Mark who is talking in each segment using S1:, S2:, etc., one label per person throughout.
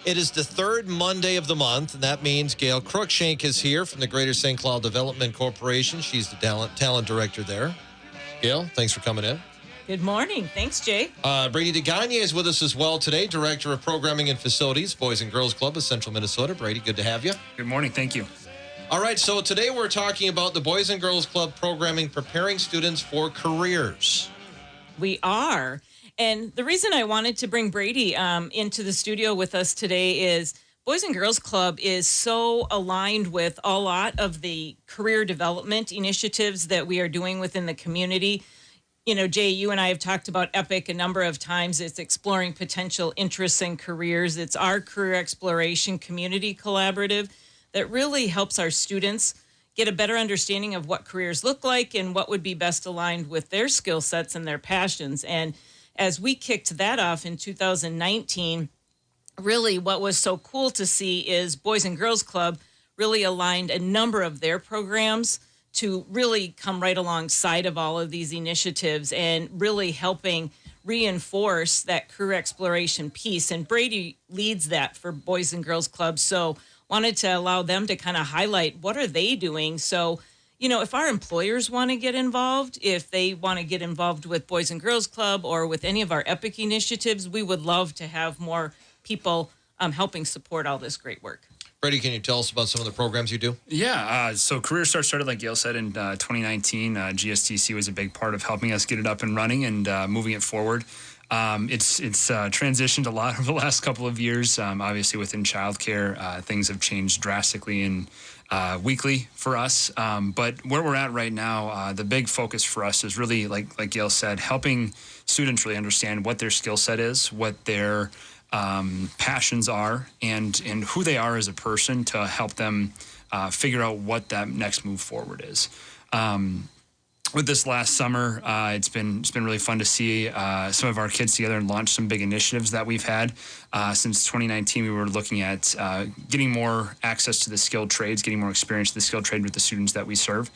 S1: It is the third Monday of the month, and that means Gail Cruikshank is here from the Greater St. Cloud Development Corporation. She's the talent director there. Gail, thanks for coming in.
S2: Good morning. Thanks, Jay.
S1: Brady DeGagne is with us as well today, Director of Programming and Facilities, Boys and Girls Club of Central Minnesota. Brady, good to have you.
S3: Good morning. Thank you.
S1: All right, so today we're talking about the Boys and Girls Club programming, preparing students for careers.
S2: We are. And the reason I wanted to bring Brady into the studio with us today is Boys and Girls Club is so aligned with a lot of the career development initiatives that we are doing within the community. You know, Jay, you and I have talked about EPIC a number of times. It's exploring potential interests and careers. It's our career exploration community collaborative that really helps our students get a better understanding of what careers look like and what would be best aligned with their skill sets and their passions. And as we kicked that off in 2019, really what was so cool to see is Boys and Girls Club really aligned a number of their programs to really come right alongside of all of these initiatives and really helping reinforce that career exploration piece. And Brady leads that for Boys and Girls Club. So wanted to allow them to kind of highlight what are they doing. So, you know, if our employers want to get involved, if they want to get involved with Boys and Girls Club or with any of our EPIC initiatives, we would love to have more people helping support all this great work.
S1: Brady, can you tell us about some of the programs you do?
S3: Yeah, so Career Start started, like Gail said, in 2019. GSTC was a big part of helping us get it up and running and moving it forward. It's transitioned a lot over the last couple of years. Obviously, within childcare, things have changed drastically and weekly for us. But where we're at right now, the big focus for us is really, like Gail said, helping students really understand what their skill set is, what their passions are, and who they are as a person to help them figure out what that next move forward is. With this last summer, it's been really fun to see some of our kids together and launch some big initiatives that we've had. Since 2019, we were looking at getting more access to the skilled trades, getting more experience to the skilled trade with the students that we serve.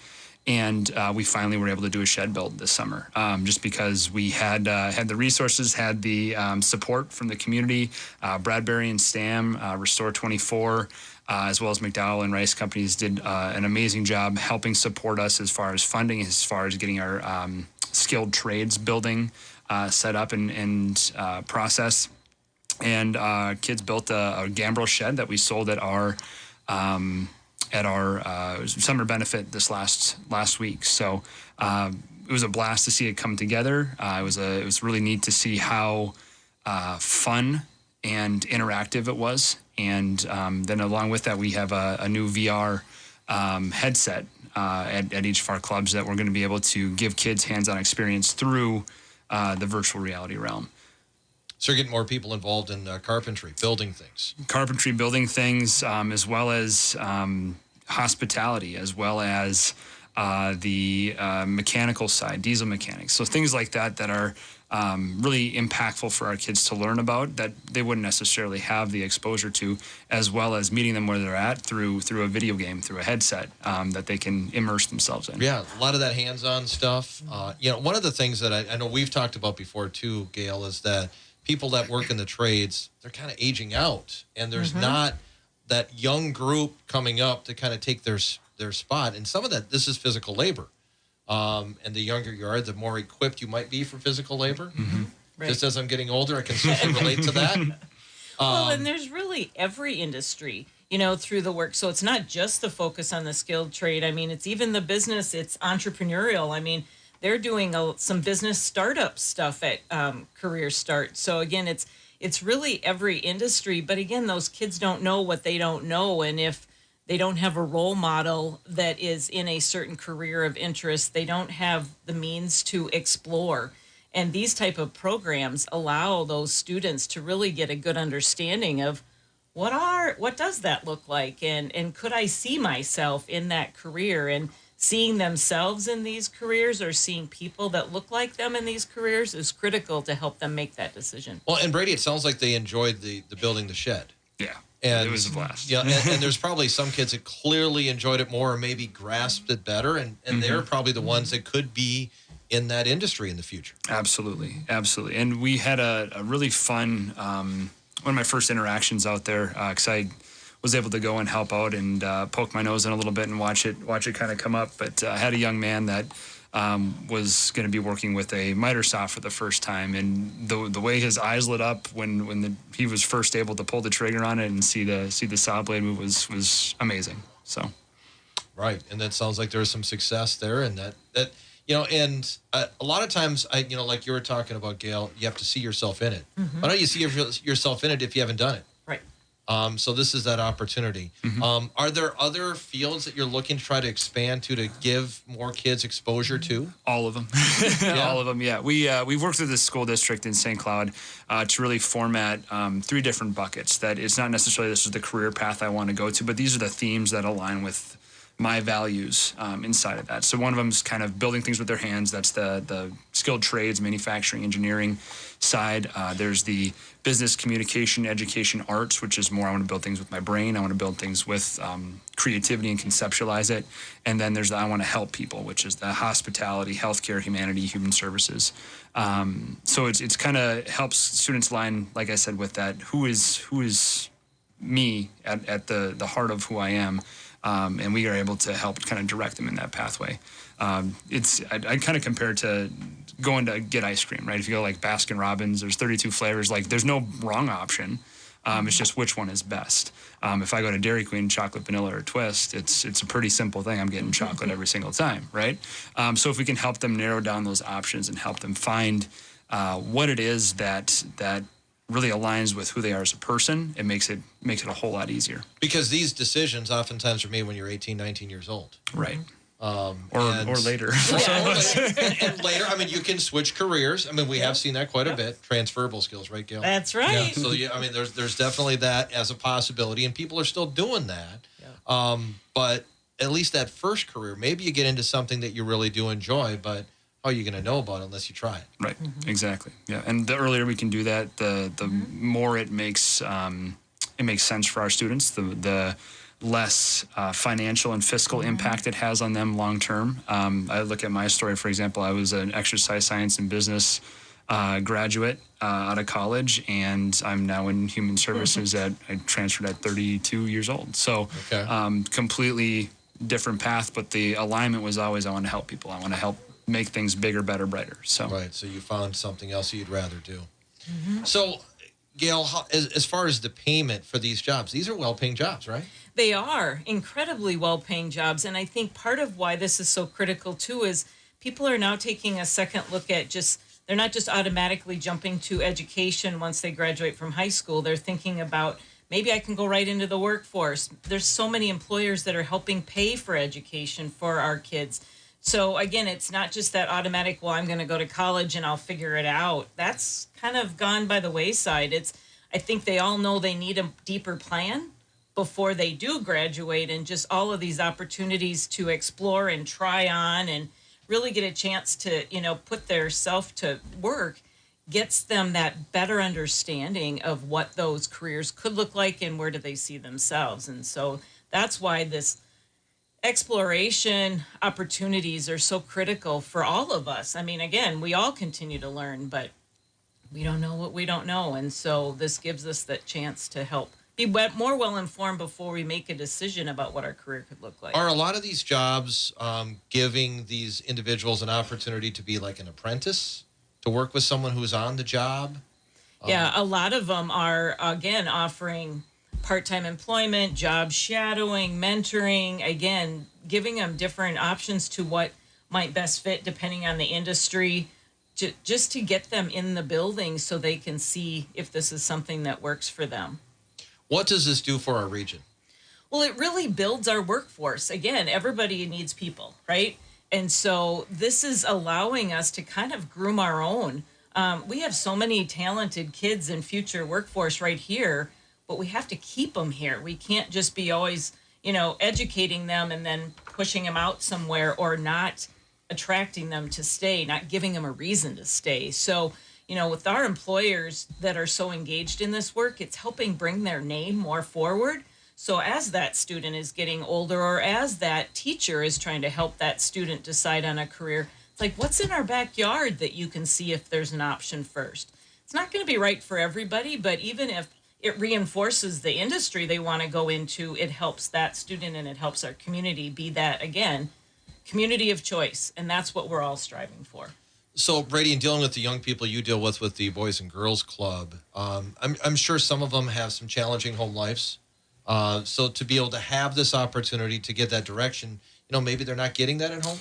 S3: And we finally were able to do a shed build this summer, just because we had the resources, had the support from the community. Bradbury and Stam, Restore 24, as well as McDowell and Rice companies did an amazing job helping support us as far as funding, as far as getting our skilled trades building set up and process. And kids built a gambrel shed that we sold at our summer benefit this last week. So it was a blast to see it come together. It was really neat to see how fun and interactive it was. And then along with that, we have a new VR headset at each of our clubs that we're going to be able to give kids hands-on experience through the virtual reality realm.
S1: So you're getting more people involved in carpentry, building things.
S3: Carpentry, building things, as well as hospitality, as well as the mechanical side, diesel mechanics. So things like that are really impactful for our kids to learn about that they wouldn't necessarily have the exposure to, as well as meeting them where they're at through a video game, through a headset that they can immerse themselves in.
S1: Yeah, a lot of that hands-on stuff. You know, one of the things that I know we've talked about before too, Gail, is that people that work in the trades, they're kind of aging out, and there's not that young group coming up to kind of take their spot. And some of that, this is physical labor. And the younger you are, the more equipped you might be for physical labor.
S2: Right.
S1: Just as I'm getting older, I can certainly relate to that.
S2: Well, and there's really every industry, you know, through the work. So it's not just the focus on the skilled trade. I mean, it's even the business, it's entrepreneurial. I mean, they're doing some business startup stuff at Career Start. So again, it's really every industry. But again, those kids don't know what they don't know. And if they don't have a role model that is in a certain career of interest, they don't have the means to explore. And these type of programs allow those students to really get a good understanding of what does that look like? And could I see myself in that career? And seeing themselves in these careers or seeing people that look like them in these careers is critical to help them make that decision.
S1: Well, and Brady, it sounds like they enjoyed the building the shed.
S3: Yeah,
S1: and
S3: it was a blast.
S1: Yeah, and there's probably some kids that clearly enjoyed it more or maybe grasped it better, and they're probably the ones that could be in that industry in the future.
S3: Absolutely. And we had a really fun one of my first interactions out there, because I was able to go and help out and poke my nose in a little bit and watch it kind of come up. But I had a young man that was going to be working with a miter saw for the first time, and the way his eyes lit up when he was first able to pull the trigger on it and see the saw blade move was amazing. So,
S1: right, and that sounds like there was some success there, and that and a lot of times like you were talking about, Gail, you have to see yourself in it. Why don't you see yourself in it if you haven't done it?
S2: Right.
S1: So this is that opportunity. Are there other fields that you're looking to try to expand to give more kids exposure to?
S3: All of them. All of them, yeah. We've worked with the school district in St. Cloud to really format 3 different buckets. That it's not necessarily this is the career path I want to go to, but these are the themes that align with my values inside of that. So one of them is kind of building things with their hands. That's the skilled trades, manufacturing, engineering side. There's the business, communication, education, arts, which is more I want to build things with my brain. I want to build things with creativity and conceptualize it. And then there's the I want to help people, which is the hospitality, healthcare, humanity, human services. So it's kind of helps students align, like I said, with that. Who is me at the heart of who I am. And we are able to help kind of direct them in that pathway. I kind of compare it to going to get ice cream, right? If you go like Baskin Robbins, there's 32 flavors. Like there's no wrong option. It's just which one is best. If I go to Dairy Queen, chocolate, vanilla, or twist, it's a pretty simple thing. I'm getting chocolate every single time, right? So if we can help them narrow down those options and help them find what it is that really aligns with who they are as a person, it makes it a whole lot easier.
S1: Because these decisions oftentimes are made when you're 18, 19 years old.
S3: Right.
S1: Or
S3: later.
S1: And later, I mean, you can switch careers. I mean, we have seen that quite a bit. Transferable skills, right, Gail?
S2: That's right.
S1: Yeah. So, I mean, there's definitely that as a possibility, and people are still doing that. Yeah. But at least that first career, maybe you get into something that you really do enjoy, but how are you going to know about it unless you try it?
S3: Right. Exactly. Yeah. And the earlier we can do that, the more it makes sense for our students. The less financial and fiscal impact it has on them long term. I look at my story, for example. I was an exercise science and business graduate out of college, and I'm now in human services. I transferred at 32 years old. So completely different path, but the alignment was always I want to help people. I want to help make things bigger, better, brighter. So
S1: right. So you found something else you'd rather do. So, Gail, as far as the payment for these jobs, these are well-paying jobs, right?
S2: They are incredibly well-paying jobs. And I think part of why this is so critical, too, is people are now taking a second look at they're not just automatically jumping to education once they graduate from high school. They're thinking about, maybe I can go right into the workforce. There's so many employers that are helping pay for education for our kids. So, again, it's not just that automatic, well, I'm going to go to college and I'll figure it out. That's kind of gone by the wayside. I think they all know they need a deeper plan before they do graduate, and just all of these opportunities to explore and try on and really get a chance to, put their self to work gets them that better understanding of what those careers could look like and where do they see themselves. And so that's why this exploration opportunities are so critical for all of us. I mean, again, we all continue to learn, but we don't know what we don't know. And so this gives us that chance to help be more well-informed before we make a decision about what our career could look like.
S1: Are a lot of these jobs giving these individuals an opportunity to be like an apprentice, to work with someone who's on the job?
S2: Yeah, a lot of them are, again, offering part-time employment, job shadowing, mentoring, again, giving them different options to what might best fit depending on the industry, just to get them in the building so they can see if this is something that works for them.
S1: What does this do for our region?
S2: Well, it really builds our workforce. Again, everybody needs people, right? And so this is allowing us to kind of groom our own. We have so many talented kids in future workforce right here, but we have to keep them here. We can't just be always, educating them and then pushing them out somewhere, or not attracting them to stay, not giving them a reason to stay. So, with our employers that are so engaged in this work, it's helping bring their name more forward. So as that student is getting older, or as that teacher is trying to help that student decide on a career, it's like, what's in our backyard that you can see if there's an option first? It's not going to be right for everybody, but even if it reinforces the industry they want to go into. It helps that student and it helps our community be that, again, community of choice. And that's what we're all striving for.
S1: So, Brady, in dealing with the young people you deal with the Boys and Girls Club, I'm sure some of them have some challenging home lives. So to be able to have this opportunity to get that direction, maybe they're not getting that at home.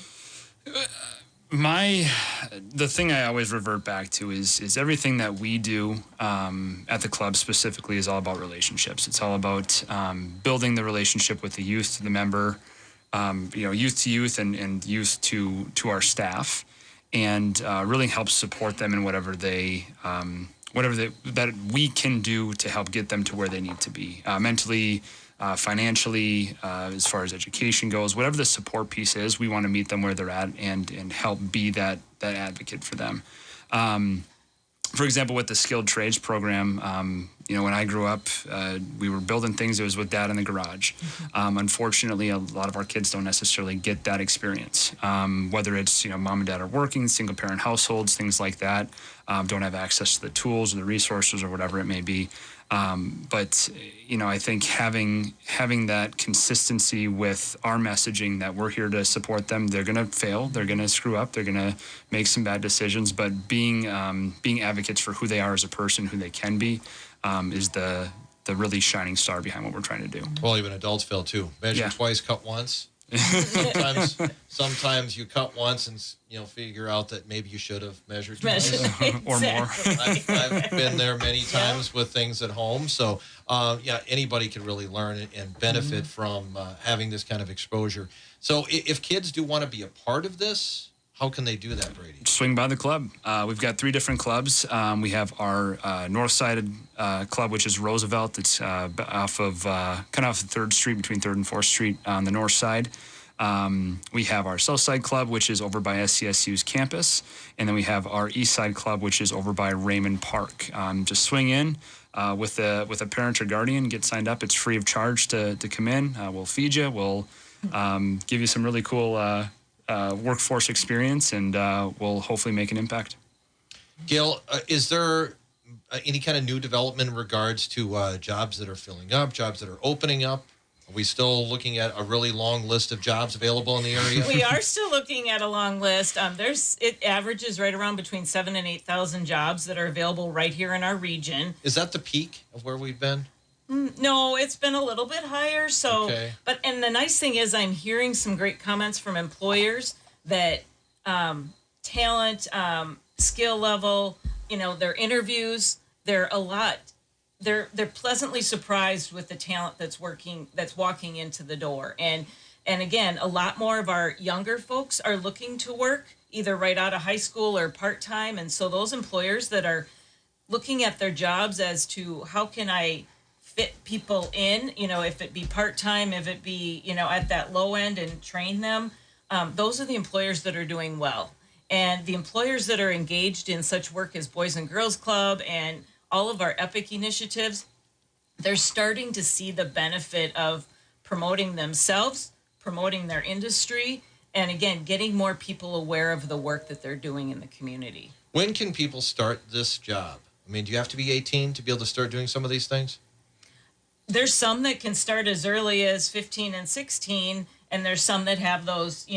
S3: The thing I always revert back to is everything that we do at the club specifically is all about relationships. It's all about building the relationship with the youth to the member, youth to youth and youth to our staff, and really help support them in whatever that we can do to help get them to where they need to be mentally, financially, as far as education goes. Whatever the support piece is, we want to meet them where they're at and help be that advocate for them. For example, with the skilled trades program, when I grew up, we were building things. It was with dad in the garage. Unfortunately, a lot of our kids don't necessarily get that experience. Whether it's, mom and dad are working, single parent households, things like that, don't have access to the tools or the resources or whatever it may be. But I think having that consistency with our messaging that we're here to support them. They're going to fail. They're going to screw up. They're going to make some bad decisions. But being advocates for who they are as a person, who they can be, is the really shining star behind what we're trying to do.
S1: Well, even adults fail too. Measure twice, cut once. Sometimes you cut once and figure out that maybe you should have measured twice.
S3: Or more.
S1: I've been there many times with things at home. So anybody can really learn and benefit from having this kind of exposure. So if kids do want to be a part of this, how can they do that, Brady?
S3: Swing by the club. We've got 3 different clubs. We have our north side club, which is Roosevelt. It's off of 3rd Street, between 3rd and 4th Street on the north side. We have our south side club, which is over by SCSU's campus. And then we have our east side club, which is over by Raymond Park. Just swing in with a parent or guardian, get signed up. It's free of charge to come in. We'll feed you. We'll give you some really cool workforce experience, and will hopefully make an impact.
S1: Gail, is there any kind of new development in regards to jobs that are filling up, jobs that are opening up? Are we still looking at a really long list of jobs available in the area?
S2: We are still looking at a long list. It averages right around between 7,000 and 8,000 jobs that are available right here in our region.
S1: Is that the peak of where we've been?
S2: No, it's been a little bit higher. So,
S1: okay.
S2: And the nice thing is I'm hearing some great comments from employers that talent, skill level, their interviews, they're pleasantly surprised with the talent that's walking into the door. And again, a lot more of our younger folks are looking to work either right out of high school or part-time. And so those employers that are looking at their jobs as to how can I fit people in, if it be part-time, if it be, at that low end and train them, those are the employers that are doing well. And the employers that are engaged in such work as Boys and Girls Club and all of our EPIC initiatives, they're starting to see the benefit of promoting themselves, promoting their industry, and again, getting more people aware of the work that they're doing in the community.
S1: When can people start this job? I mean, do you have to be 18 to be able to start doing some of these things?
S2: There's some that can start as early as 15 and 16, and there's some that have those,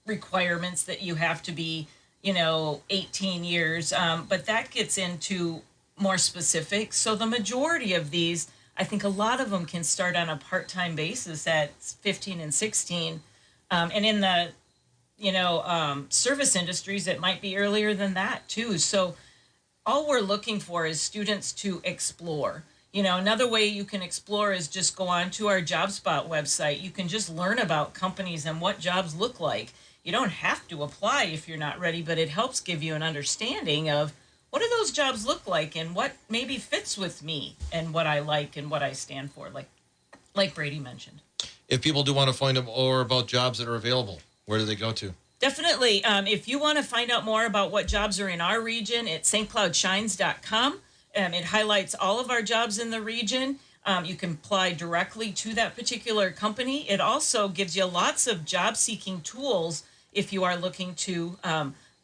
S2: requirements that you have to be, 18 years. But that gets into more specifics. So the majority of these, I think a lot of them can start on a part-time basis at 15 and 16. And in the, service industries, it might be earlier than that too. So all we're looking for is students to explore. Another way you can explore is just go on to our JobSpot website. You can just learn about companies and what jobs look like. You don't have to apply if you're not ready, but it helps give you an understanding of what do those jobs look like and what maybe fits with me and what I like and what I stand for, like Brady mentioned.
S1: If people do want to find out more about jobs that are available, where do they go to?
S2: Definitely. If you want to find out more about what jobs are in our region, it's stcloudshines.com. It highlights all of our jobs in the region. You can apply directly to that particular company. It also gives you lots of job-seeking tools if you are looking to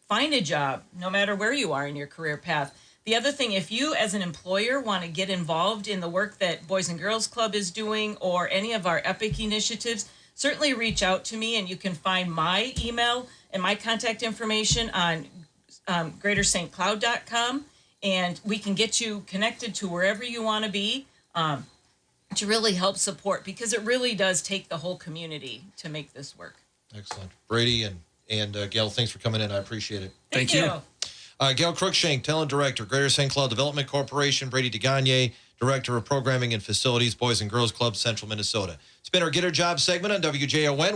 S2: find a job, no matter where you are in your career path. The other thing, if you as an employer want to get involved in the work that Boys and Girls Club is doing or any of our EPIC initiatives, certainly reach out to me, and you can find my email and my contact information on greaterstcloud.com, and we can get you connected to wherever you want to be to really help support, because it really does take the whole community to make this work.
S1: Excellent. Brady and Gail, thanks for coming in. I appreciate it.
S3: Thank you.
S1: Gail Cruikshank, Talent Director, Greater St. Cloud Development Corporation. Brady DeGagne, Director of Programming and Facilities, Boys and Girls Club, Central Minnesota. It's been our Get a Job segment on WJON.